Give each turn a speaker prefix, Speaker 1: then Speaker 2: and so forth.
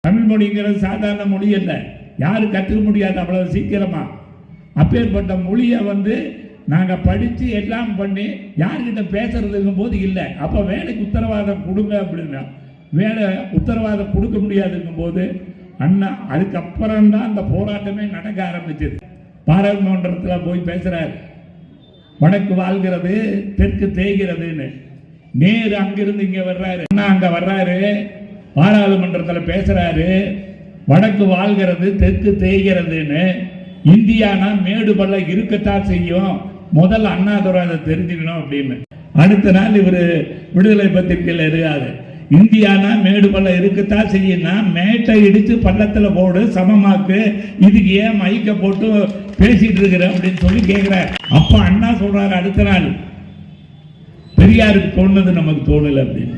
Speaker 1: தமிழ் மொழிங்கிறது சாதாரண மொழி அல்ல, யாரும் கற்றுக்க முடியாது அவ்வளவு சீக்கிரமா. அப்பேற்பட்ட மொழியை நாங்கள் படித்து எல்லாம் பண்ணி யார்கிட்ட பேசுறதுங்கும் போது இல்லை. அப்போ வேலைக்கு உத்தரவாதம் கொடுங்க அப்படின்னா வேலை உத்தரவாதம் கொடுக்க முடியாதுங்கும் போது அண்ணா அதுக்கப்புறம்தான் அந்த போராட்டமே நடக்க ஆரம்பிச்சது. பாராளுமன்றத்தில் போய் பேசுறாரு, வடக்கு வாழ்கிறது தெற்கு தேய்கிறதுன்னு. நேரு அங்கிருந்து இங்கே வர்றாரு, அண்ணா அங்கே வர்றாரு, பாராளுமன்றத்தில் பேசுறாரு, வடக்கு வாழ்கிறது தெற்கு தேய்கிறதுன்னு. இந்தியானா மேடு பள்ளம் இருக்கத்தான் செய்யும், முதல்ல அண்ணாதுரை அதை தெரிஞ்சுக்கணும் அப்படின்னு. அடுத்த நாள் இவர் விடுதலை பத்திரிகையில் இருக்காது, இந்தியானா மேடு பள்ளம் இருக்கத்தான் செய்யும்னா மேட்டை இடித்து பள்ளத்தில் போடு சமமாக்கு, இதுக்கு ஏன் மைக்க போட்டு பேசிட்டு இருக்கிற அப்படின்னு சொல்லி கேட்கிற. அப்ப அண்ணா சொல்றாரு அடுத்த நாள், பெரியாருக்கு தோணுது நமக்கு தோணல அப்படின்னு.